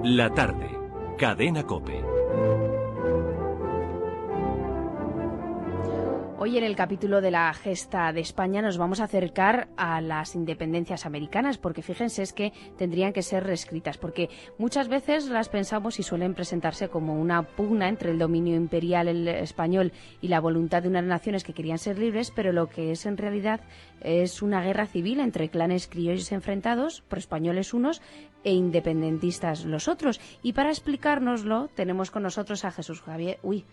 La tarde, Cadena COPE. Hoy en el capítulo de la gesta de España nos vamos a acercar a las independencias americanas, porque fíjense, es que tendrían que ser reescritas, porque muchas veces las pensamos y suelen presentarse como una pugna entre el dominio imperial español y la voluntad de unas naciones que querían ser libres, pero lo que es en realidad es una guerra civil entre clanes criollos enfrentados, por españoles unos e independentistas los otros. Y para explicárnoslo tenemos con nosotros a Jesús Javier... Uy,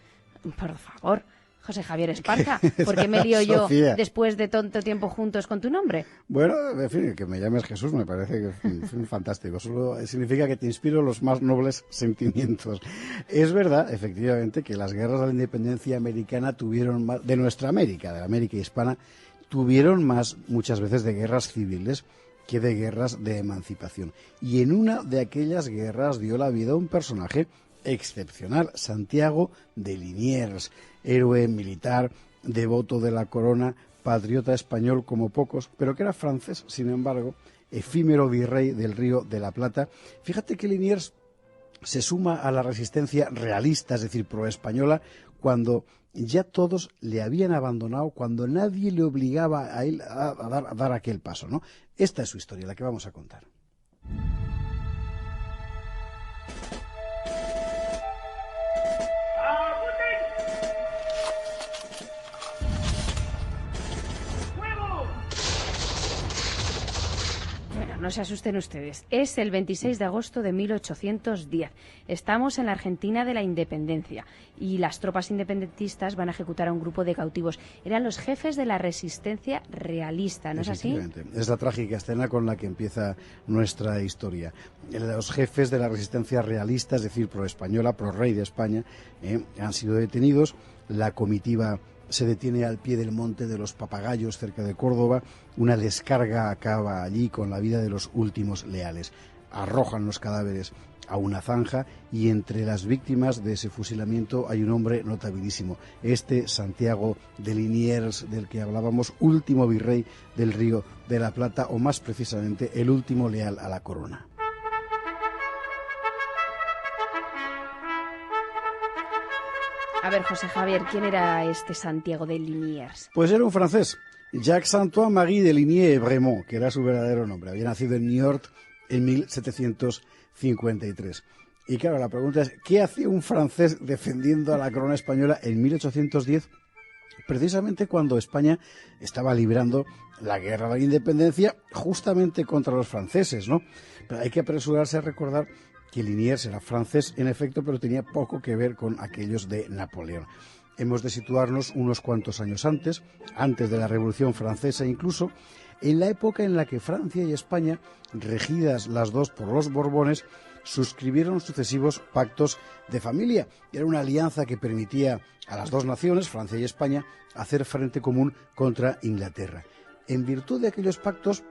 por favor... José Javier Esparza, ¿por qué me lío yo después de tanto tiempo juntos con tu nombre? Bueno, en fin, que me llames Jesús me parece que es fantástico. Solo significa que te inspiro los más nobles sentimientos. Es verdad, efectivamente, que las guerras de la independencia americana tuvieron más, de nuestra América, de la América hispana, tuvieron más muchas veces de guerras civiles que de guerras de emancipación. Y en una de aquellas guerras dio la vida a un personaje excepcional, Santiago de Liniers, héroe militar, devoto de la corona, patriota español como pocos, pero que era francés, sin embargo, efímero virrey del Río de la Plata. Fíjate que Liniers se suma a la resistencia realista, es decir, proespañola, cuando ya todos le habían abandonado, cuando nadie le obligaba a él a dar aquel paso, ¿no? Esta es su historia, la que vamos a contar. No se asusten ustedes. Es el 26 de agosto de 1810. Estamos en la Argentina de la Independencia y las tropas independentistas van a ejecutar a un grupo de cautivos. Eran los jefes de la resistencia realista, ¿no es así? Es la trágica escena con la que empieza nuestra historia. Los jefes de la resistencia realista, es decir, pro-española, pro-rey de España, han sido detenidos. La comitiva se detiene al pie del Monte de los Papagayos, cerca de Córdoba. Una descarga acaba allí con la vida de los últimos leales. Arrojan los cadáveres a una zanja y entre las víctimas de ese fusilamiento hay un hombre notabilísimo. Santiago de Liniers, del que hablábamos, último virrey del Río de la Plata, o más precisamente el último leal a la corona. A ver, José Javier, ¿quién era este Santiago de Liniers? Pues era un francés, Jacques-Antoine Marie de Ligny-Bremont, que era su verdadero nombre. Había nacido en New York en 1753. Y claro, la pregunta es, ¿qué hacía un francés defendiendo a la corona española en 1810? Precisamente cuando España estaba librando la guerra de la independencia justamente contra los franceses, ¿no? Pero hay que apresurarse a recordar que Liniers era francés, en efecto, pero tenía poco que ver con aquellos de Napoleón. Hemos de situarnos unos cuantos años antes de la Revolución Francesa incluso, en la época en la que Francia y España, regidas las dos por los Borbones, suscribieron sucesivos pactos de familia. Era una alianza que permitía a las dos naciones, Francia y España, hacer frente común contra Inglaterra. En virtud de aquellos pactos,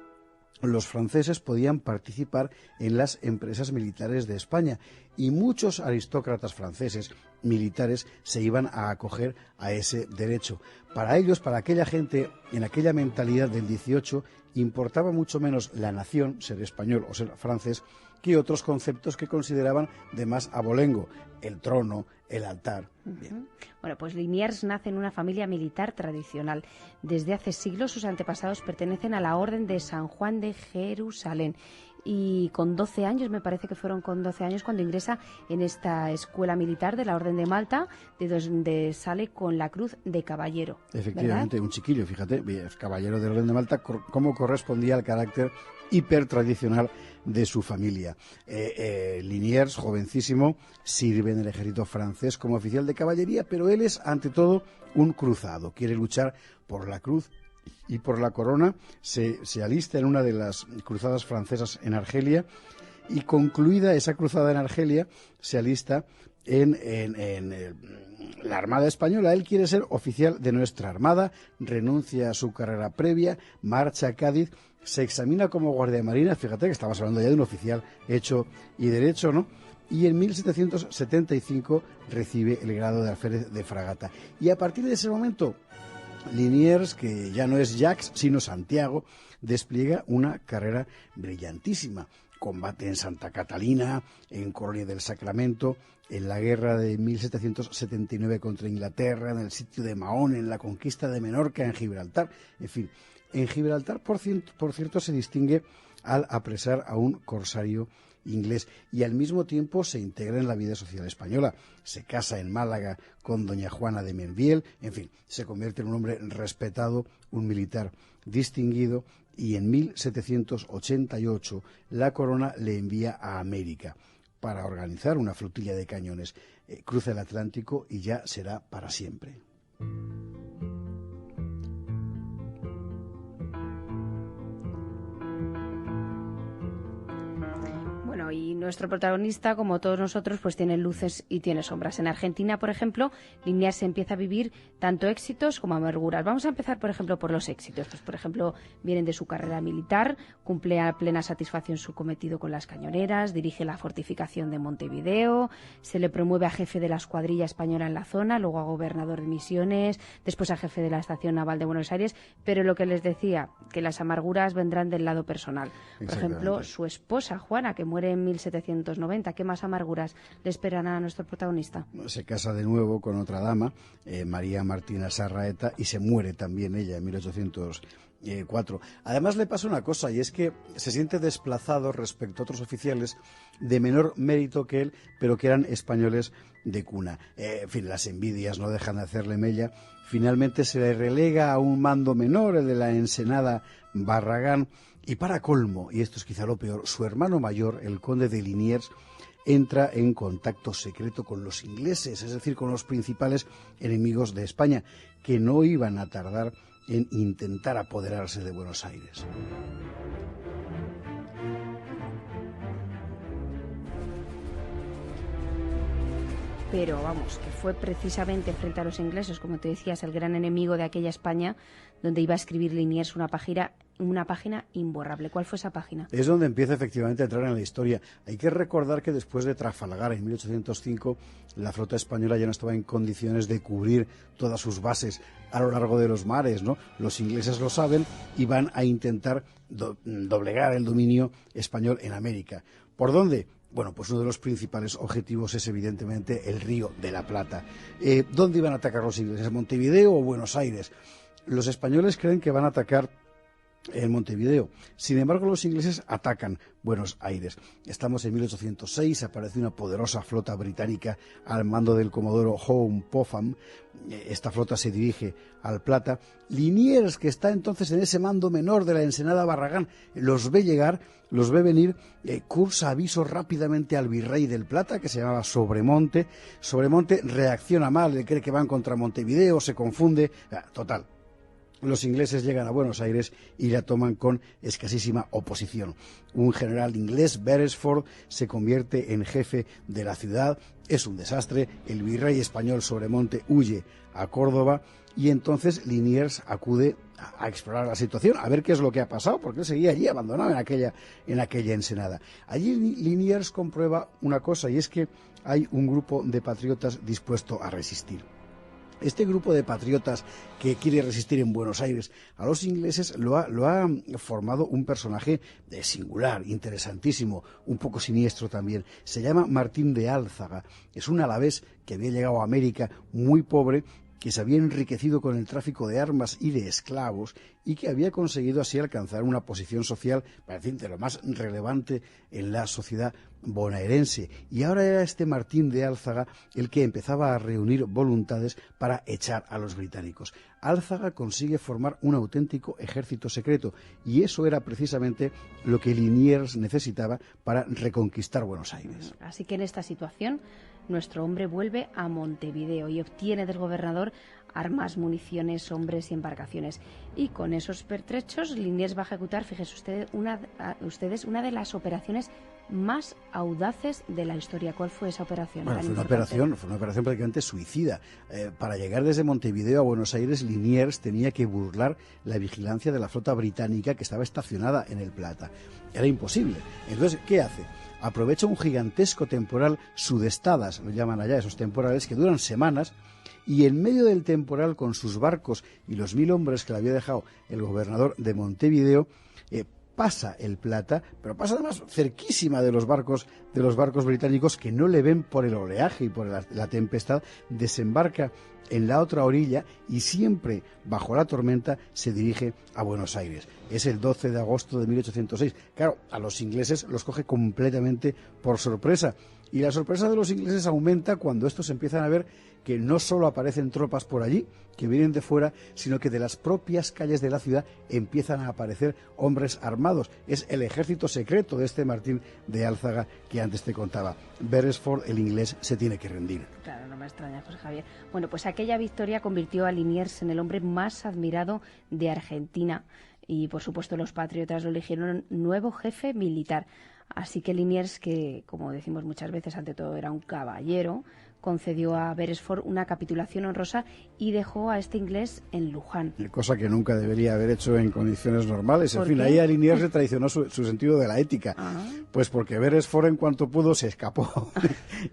los franceses podían participar en las empresas militares de España y muchos aristócratas franceses militares se iban a acoger a ese derecho. Para ellos, para aquella gente, en aquella mentalidad del 18, importaba mucho menos la nación, ser español o ser francés, que otros conceptos que consideraban de más abolengo, el trono, el altar. Bien. Bueno, pues Liniers nace en una familia militar tradicional. Desde hace siglos sus antepasados pertenecen a la Orden de San Juan de Jerusalén. Y con 12 años, me parece que fueron con 12 años, cuando ingresa en esta escuela militar de la Orden de Malta, de donde sale con la cruz de caballero. Efectivamente, ¿verdad? Un chiquillo, fíjate, caballero de la Orden de Malta, cómo correspondía al carácter hipertradicional de su familia. Liniers, jovencísimo, sirve en el ejército francés como oficial de caballería, pero él es, ante todo, un cruzado. Quiere luchar por la cruz y por la corona. Se alista en una de las cruzadas francesas en Argelia y, concluida esa cruzada en Argelia, se alista en la Armada Española. Él quiere ser oficial de nuestra Armada, renuncia a su carrera previa, marcha a Cádiz, se examina como guardia marina. Fíjate que estamos hablando ya de un oficial hecho y derecho, ¿no? Y en 1775 recibe el grado de alférez de fragata. Y a partir de ese momento, Liniers, que ya no es Jacques, sino Santiago, despliega una carrera brillantísima. Combate en Santa Catalina, en Colonia del Sacramento, en la guerra de 1779 contra Inglaterra, en el sitio de Mahón, en la conquista de Menorca, en Gibraltar. En fin, en Gibraltar, por cierto, se distingue al apresar a un corsario inglés y al mismo tiempo se integra en la vida social española. Se casa en Málaga con doña Juana de Menviel, en fin, se convierte en un hombre respetado, un militar distinguido, y en 1788 la corona le envía a América para organizar una flotilla de cañones. Cruza el Atlántico y ya será para siempre. Y nuestro protagonista, como todos nosotros, pues tiene luces y tiene sombras. En Argentina, por ejemplo, Liniers empieza a vivir tanto éxitos como amarguras. Vamos a empezar, por ejemplo, por los éxitos. Pues, por ejemplo, vienen de su carrera militar, cumple a plena satisfacción su cometido con las cañoneras, dirige la fortificación de Montevideo, se le promueve a jefe de la escuadrilla española en la zona, luego a gobernador de Misiones, después a jefe de la estación naval de Buenos Aires, pero lo que les decía, que las amarguras vendrán del lado personal. Por ejemplo, su esposa, Juana, que muere en 1790. ¿Qué más amarguras le esperan a nuestro protagonista? Se casa de nuevo con otra dama, María Martina Sarraeta, y se muere también ella en 1804. Además le pasa una cosa, y es que se siente desplazado respecto a otros oficiales de menor mérito que él, pero que eran españoles de cuna. En fin, las envidias no dejan de hacerle mella. Finalmente se le relega a un mando menor, el de la Ensenada Barragán, y para colmo, y esto es quizá lo peor, su hermano mayor, el conde de Liniers, entra en contacto secreto con los ingleses, es decir, con los principales enemigos de España, que no iban a tardar en intentar apoderarse de Buenos Aires. Pero vamos, que fue precisamente frente a los ingleses, como te decías, el gran enemigo de aquella España, donde iba a escribir Liniers una página imborrable. ¿Cuál fue esa página? Es donde empieza efectivamente a entrar en la historia. Hay que recordar que después de Trafalgar en 1805, la flota española ya no estaba en condiciones de cubrir todas sus bases a lo largo de los mares, ¿no? Los ingleses lo saben y van a intentar doblegar el dominio español en América. ¿Por dónde? Bueno, pues uno de los principales objetivos es evidentemente el Río de la Plata. ¿Dónde iban a atacar los ingleses? ¿Montevideo o Buenos Aires? Los españoles creen que van a atacar en Montevideo. Sin embargo, los ingleses atacan Buenos Aires. Estamos en 1806, aparece una poderosa flota británica al mando del comodoro Home Popham. Esta flota se dirige al Plata. Liniers, que está entonces en ese mando menor de la Ensenada Barragán, los ve llegar, los ve venir, cursa aviso rápidamente al virrey del Plata, que se llamaba Sobremonte. Sobremonte reacciona mal, le cree que van contra Montevideo, se confunde. Total. Los ingleses llegan a Buenos Aires y la toman con escasísima oposición. Un general inglés, Beresford, se convierte en jefe de la ciudad. Es un desastre. El virrey español Sobremonte huye a Córdoba y entonces Liniers acude a explorar la situación, a ver qué es lo que ha pasado, porque él seguía allí abandonado en aquella ensenada. Allí Liniers comprueba una cosa, y es que hay un grupo de patriotas dispuesto a resistir. Este grupo de patriotas que quiere resistir en Buenos Aires a los ingleses lo ha formado un personaje singular, interesantísimo, un poco siniestro también. Se llama Martín de Álzaga. Es un alavés que había llegado a América muy pobre, que se había enriquecido con el tráfico de armas y de esclavos y que había conseguido así alcanzar una posición social, para decir, de lo más relevante en la sociedad bonaerense. Y ahora era este Martín de Álzaga el que empezaba a reunir voluntades para echar a los británicos. Álzaga consigue formar un auténtico ejército secreto y eso era precisamente lo que Liniers necesitaba para reconquistar Buenos Aires. Así que en esta situación nuestro hombre vuelve a Montevideo y obtiene del gobernador armas, municiones, hombres y embarcaciones. Y con esos pertrechos, Liniers va a ejecutar, fíjense ustedes, una de las operaciones más audaces de la historia. ¿Cuál fue esa operación? Bueno, fue una operación prácticamente suicida. Para llegar desde Montevideo a Buenos Aires, Liniers tenía que burlar la vigilancia de la flota británica que estaba estacionada en el Plata. Era imposible. Entonces, ¿qué hace? Aprovecha un gigantesco temporal, sudestadas, lo llaman allá, esos temporales que duran semanas, y en medio del temporal, con sus barcos y los 1000 hombres que le había dejado el gobernador de Montevideo, pasa el Plata, pero pasa además cerquísima de los barcos británicos, que no le ven por el oleaje y por la tempestad, desembarca en la otra orilla y siempre bajo la tormenta se dirige a Buenos Aires. Es el 12 de agosto de 1806. Claro, a los ingleses los coge completamente por sorpresa. Y la sorpresa de los ingleses aumenta cuando estos empiezan a ver que no solo aparecen tropas por allí, que vienen de fuera, sino que de las propias calles de la ciudad empiezan a aparecer hombres armados. Es el ejército secreto de este Martín de Álzaga que antes te contaba. Beresford, el inglés, se tiene que rendir. Claro, no me extraña, José Javier. Bueno, pues aquella victoria convirtió a Liniers en el hombre más admirado de Argentina y, por supuesto, los patriotas lo eligieron nuevo jefe militar. Así que Liniers, que, como decimos muchas veces, ante todo era un caballero, concedió a Beresford una capitulación honrosa y dejó a este inglés en Luján. Cosa que nunca debería haber hecho en condiciones normales. En fin, ahí a Liniers le traicionó su sentido de la ética. Pues porque Beresford, en cuanto pudo, se escapó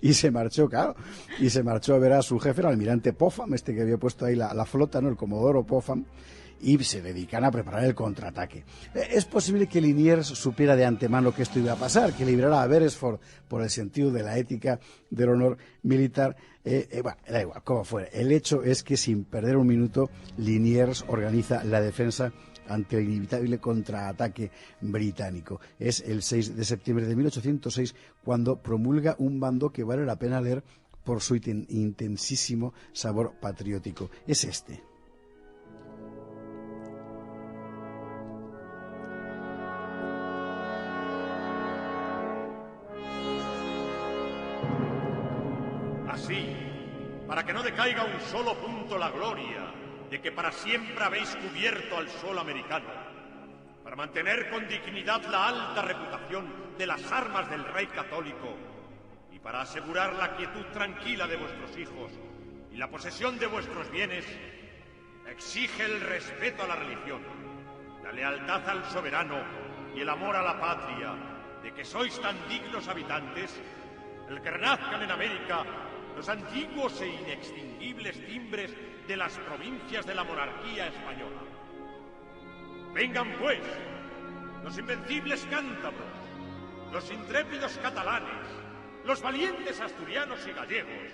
y se marchó, claro. Y se marchó a ver a su jefe, el almirante Popham, que había puesto ahí la flota, ¿no? El comodoro Popham. Y se dedican a preparar el contraataque. Es posible que Liniers supiera de antemano que esto iba a pasar, que librara a Beresford por el sentido de la ética del honor militar. Bueno, da igual, como fuera. El hecho es que, sin perder un minuto, Liniers organiza la defensa ante el inevitable contraataque británico. Es el 6 de septiembre de 1806 cuando promulga un bando que vale la pena leer por su intensísimo sabor patriótico. Es este. Así, para que no decaiga un solo punto la gloria de que para siempre habéis cubierto al sol americano, para mantener con dignidad la alta reputación de las armas del rey católico y para asegurar la quietud tranquila de vuestros hijos y la posesión de vuestros bienes, exige el respeto a la religión, la lealtad al soberano y el amor a la patria, de que sois tan dignos habitantes, el que renazcan en América los antiguos e inextinguibles timbres de las provincias de la monarquía española. Vengan, pues, los invencibles cántabros, los intrépidos catalanes, los valientes asturianos y gallegos,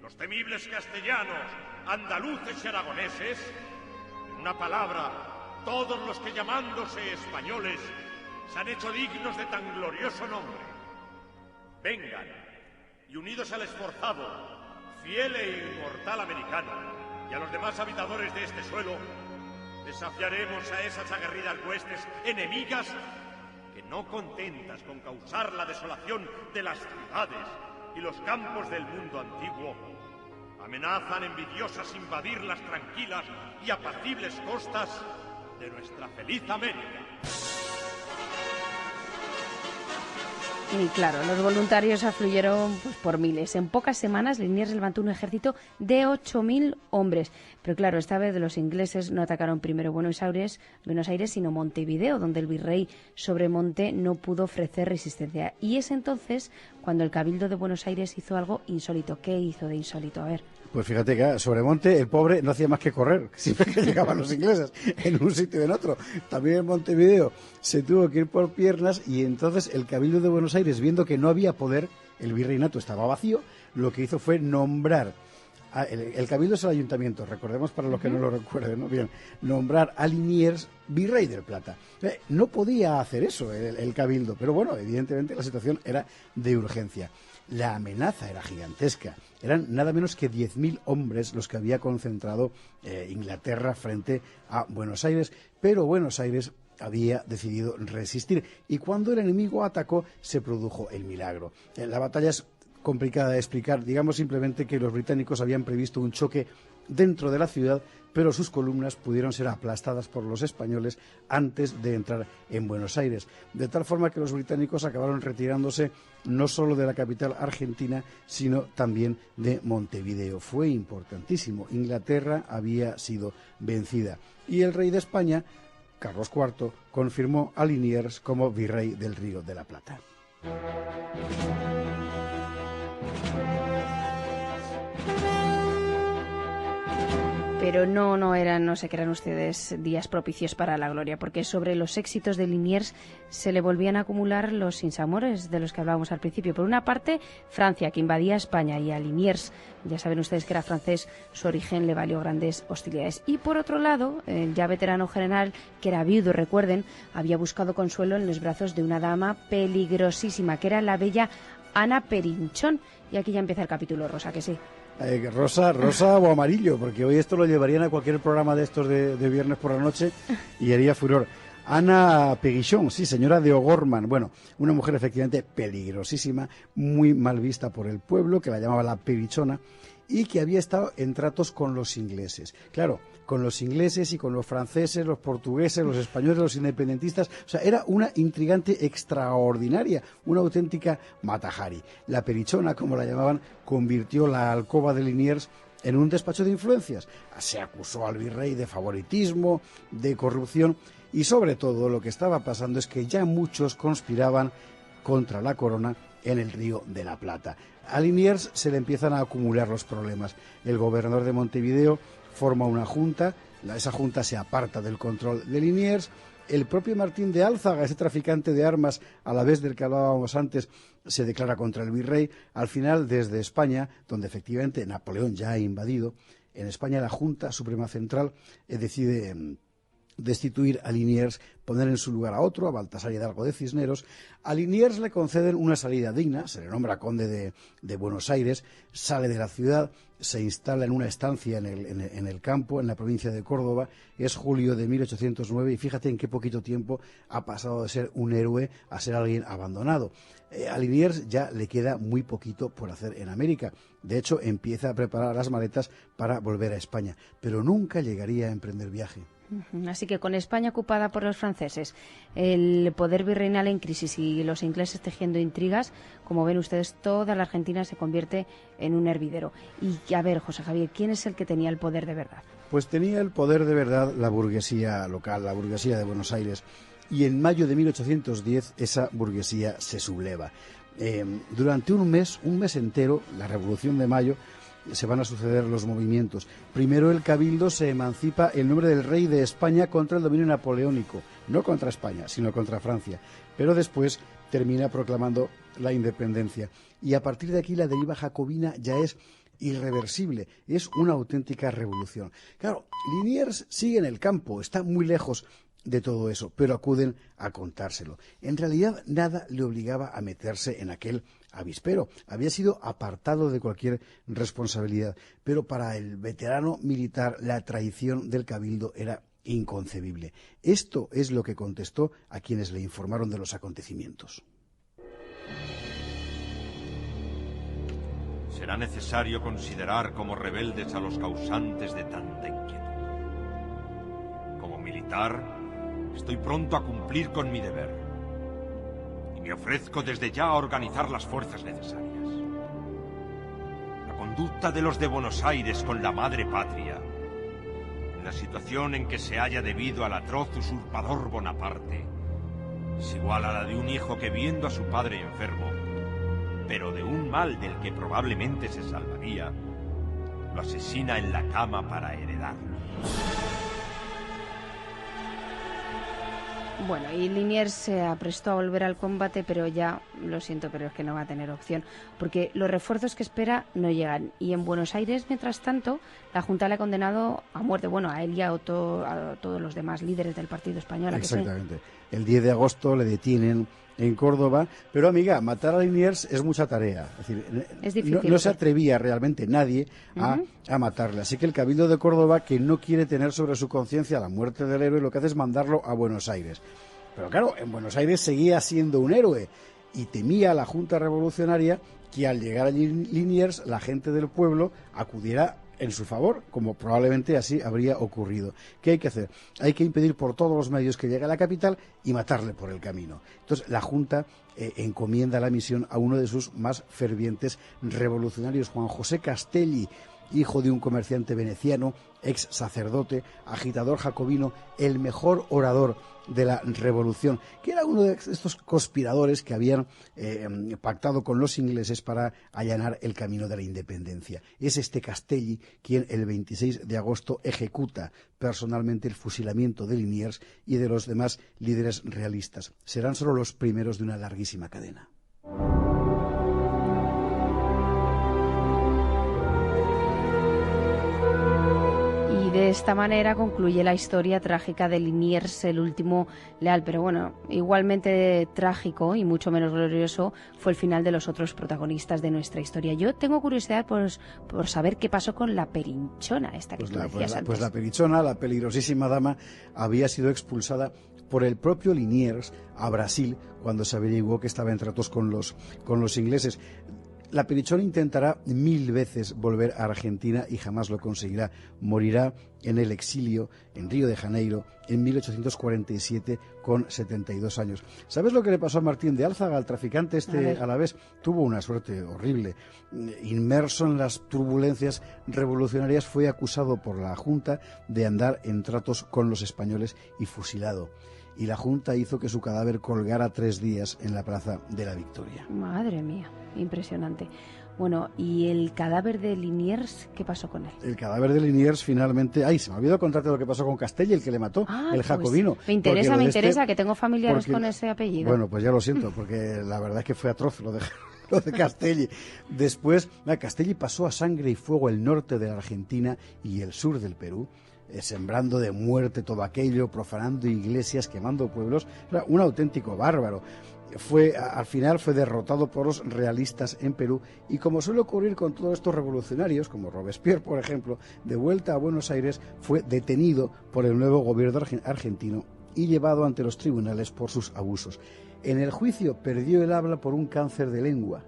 los temibles castellanos, andaluces y aragoneses, en una palabra, todos los que llamándose españoles se han hecho dignos de tan glorioso nombre. Vengan, y unidos al esforzado, fiel e inmortal americano, y a los demás habitadores de este suelo, desafiaremos a esas aguerridas huestes enemigas que, no contentas con causar la desolación de las ciudades y los campos del mundo antiguo, amenazan envidiosas invadir las tranquilas y apacibles costas de nuestra feliz América. Y claro, los voluntarios afluyeron pues, por miles. En pocas semanas, Liniers levantó un ejército de 8.000 hombres. Pero claro, esta vez los ingleses no atacaron primero Buenos Aires, sino Montevideo, donde el virrey Sobremonte no pudo ofrecer resistencia. Y es entonces cuando el Cabildo de Buenos Aires hizo algo insólito. ¿Qué hizo de insólito? A ver. Pues fíjate que Sobremonte, el pobre, no hacía más que correr, siempre que llegaban los ingleses, en un sitio y en otro. También en Montevideo se tuvo que ir por piernas y entonces el Cabildo de Buenos Aires, viendo que no había poder, el virreinato estaba vacío, lo que hizo fue nombrar, el Cabildo es el ayuntamiento, recordemos para los que no lo recuerden, ¿no? Bien, nombrar a Liniers virrey del Plata. No podía hacer eso el Cabildo, pero bueno, evidentemente la situación era de urgencia. La amenaza era gigantesca. Eran nada menos que 10.000 hombres los que había concentrado Inglaterra frente a Buenos Aires, pero Buenos Aires había decidido resistir y cuando el enemigo atacó se produjo el milagro. La batalla es complicada de explicar, digamos simplemente que los británicos habían previsto un choque dentro de la ciudad, pero sus columnas pudieron ser aplastadas por los españoles antes de entrar en Buenos Aires, de tal forma que los británicos acabaron retirándose no solo de la capital argentina, sino también de Montevideo. Fue importantísimo. Inglaterra había sido vencida y el rey de España, Carlos IV, confirmó a Liniers como virrey del Río de la Plata. Pero no se crean ustedes días propicios para la gloria, porque sobre los éxitos de Liniers se le volvían a acumular los sinsabores de los que hablábamos al principio. Por una parte, Francia, que invadía España, y a Liniers, ya saben ustedes que era francés, su origen le valió grandes hostilidades. Y por otro lado, el ya veterano general, que era viudo, recuerden, había buscado consuelo en los brazos de una dama peligrosísima, que era la bella Ana Perinchón. Y aquí ya empieza el capítulo rosa, que sí. Rosa o amarillo, porque hoy esto lo llevarían a cualquier programa de estos de viernes por la noche y haría furor. Ana Perinchón, sí, señora de O'Gorman. Bueno, una mujer efectivamente peligrosísima, muy mal vista por el pueblo, que la llamaba la Perinchona, y que había estado en tratos con los ingleses. Claro, con los ingleses y con los franceses, los portugueses, los españoles, los independentistas. O sea, era una intrigante extraordinaria, una auténtica Mata-Hari. La Perinchona, como la llamaban, convirtió la alcoba de Liniers en un despacho de influencias. Se acusó al virrey de favoritismo, de corrupción, y sobre todo lo que estaba pasando es que ya muchos conspiraban contra la corona en el Río de la Plata. A Liniers se le empiezan a acumular los problemas. El gobernador de Montevideo forma una junta, esa junta se aparta del control de Liniers. El propio Martín de Álzaga, ese traficante de armas, a la vez del que hablábamos antes, se declara contra el virrey. Al final, desde España, donde efectivamente Napoleón ya ha invadido, en España la Junta Suprema Central decide destituir a Liniers, poner en su lugar a otro, a Baltasar Hidalgo de Cisneros. A Liniers le conceden una salida digna, se le nombra conde de Buenos Aires, sale de la ciudad, se instala en una estancia en el campo, en la provincia de Córdoba. Es julio de 1809 y fíjate en qué poquito tiempo ha pasado de ser un héroe a ser alguien abandonado. A Liniers ya le queda muy poquito por hacer en América. De hecho, empieza a preparar las maletas para volver a España, pero nunca llegaría a emprender viaje. Así que con España ocupada por los franceses, el poder virreinal en crisis y los ingleses tejiendo intrigas, como ven ustedes, toda la Argentina se convierte en un hervidero. Y a ver, José Javier, ¿quién es el que tenía el poder de verdad? Pues tenía el poder de verdad la burguesía local, la burguesía de Buenos Aires. Y en mayo de 1810 esa burguesía se subleva. Durante un mes entero, la Revolución de Mayo, se van a suceder los movimientos. Primero el Cabildo se emancipa en nombre del rey de España contra el dominio napoleónico, no contra España, sino contra Francia. Pero después termina proclamando la independencia. Y a partir de aquí la deriva jacobina ya es irreversible, es una auténtica revolución. Claro, Liniers sigue en el campo, está muy lejos de todo eso, pero acuden a contárselo. En realidad nada le obligaba a meterse en aquel avispero, había sido apartado de cualquier responsabilidad, pero para el veterano militar la traición del Cabildo era inconcebible. Esto es lo que contestó a quienes le informaron de los acontecimientos. Será necesario considerar como rebeldes a los causantes de tanta inquietud. Como militar, estoy pronto a cumplir con mi deber. Y me ofrezco desde ya a organizar las fuerzas necesarias. La conducta de los de Buenos Aires con la madre patria, en la situación en que se halla debido al atroz usurpador Bonaparte, es igual a la de un hijo que, viendo a su padre enfermo, pero de un mal del que probablemente se salvaría, lo asesina en la cama para heredarlo. Bueno, y Liniers se aprestó a volver al combate, pero ya, lo siento, pero es que no va a tener opción, porque los refuerzos que espera no llegan. Y en Buenos Aires, mientras tanto, la Junta le ha condenado a muerte, bueno, a él y a todos los demás líderes del Partido Español. Exactamente. El 10 de agosto le detienen en Córdoba, pero amiga, matar a Liniers es mucha tarea. Es decir, es difícil, no se atrevía realmente nadie a matarle. Así que el Cabildo de Córdoba, que no quiere tener sobre su conciencia la muerte del héroe, lo que hace es mandarlo a Buenos Aires. Pero claro, en Buenos Aires seguía siendo un héroe y temía a la Junta Revolucionaria que al llegar a Liniers la gente del pueblo acudiera en su favor, como probablemente así habría ocurrido. ¿Qué hay que hacer? Hay que impedir por todos los medios que llegue a la capital y matarle por el camino. Entonces la Junta encomienda la misión a uno de sus más fervientes revolucionarios, Juan José Castelli, hijo de un comerciante veneciano, ex sacerdote, agitador jacobino, el mejor orador de la Revolución, que era uno de estos conspiradores que habían pactado con los ingleses para allanar el camino de la independencia. Es este Castelli quien el 26 de agosto ejecuta personalmente el fusilamiento de Liniers y de los demás líderes realistas. Serán solo los primeros de una larguísima cadena. De esta manera concluye la historia trágica de Liniers, el último leal. Pero bueno, igualmente trágico y mucho menos glorioso fue el final de los otros protagonistas de nuestra historia. Yo tengo curiosidad por saber qué pasó con la Perinchona, esta que tú decías antes. Pues la Perinchona, la peligrosísima dama, había sido expulsada por el propio Liniers a Brasil cuando se averiguó que estaba en tratos con los ingleses. La Perinchona intentará 1000 veces volver a Argentina y jamás lo conseguirá. Morirá en el exilio en Río de Janeiro en 1847 con 72 años. ¿Sabes lo que le pasó a Martín de Álzaga, al traficante alavés? Tuvo una suerte horrible. Inmerso en las turbulencias revolucionarias, fue acusado por la Junta de andar en tratos con los españoles y fusilado. Y la Junta hizo que su cadáver colgara 3 días en la Plaza de la Victoria. Madre mía, impresionante. Bueno, ¿y el cadáver de Liniers, qué pasó con él? El cadáver de Liniers finalmente... ¡Ay, se me olvidó contarte lo que pasó con Castelli, el que le mató, el jacobino! Pues me interesa, que tengo familiares con ese apellido. Bueno, pues ya lo siento, porque la verdad es que fue atroz lo de Castelli. Después, Castelli pasó a sangre y fuego el norte de la Argentina y el sur del Perú, sembrando de muerte todo aquello, profanando iglesias, quemando pueblos. Era un auténtico bárbaro. Al final fue derrotado por los realistas en Perú, y como suele ocurrir con todos estos revolucionarios, como Robespierre, por ejemplo, de vuelta a Buenos Aires, fue detenido por el nuevo gobierno argentino y llevado ante los tribunales por sus abusos. En el juicio perdió el habla por un cáncer de lengua,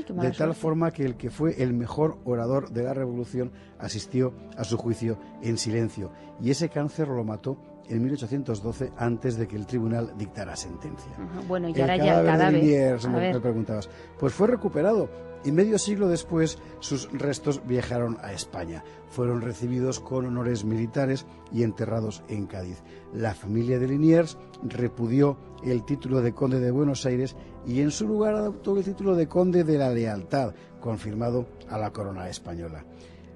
de tal forma que el que fue el mejor orador de la Revolución asistió a su juicio en silencio, y ese cáncer lo mató en 1812, antes de que el tribunal dictara sentencia. Bueno, y ahora ya el cadáver de Liniers, me preguntabas, pues fue recuperado, y medio siglo después sus restos viajaron a España. Fueron recibidos con honores militares y enterrados en Cádiz. La familia de Liniers repudió el título de conde de Buenos Aires y en su lugar adoptó el título de conde de la Lealtad, confirmado a la corona española.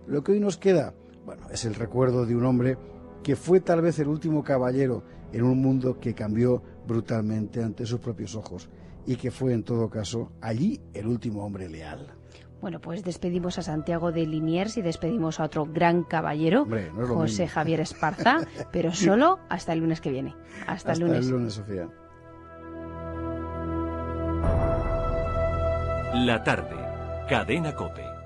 Lo que hoy nos queda, bueno, es el recuerdo de un hombre que fue tal vez el último caballero en un mundo que cambió brutalmente ante sus propios ojos, y que fue en todo caso allí el último hombre leal. Bueno, pues despedimos a Santiago de Liniers y despedimos a otro gran caballero, José Javier Esparza, pero solo hasta el lunes que viene. Hasta el lunes. Hasta el lunes, Sofía. La tarde, Cadena COPE.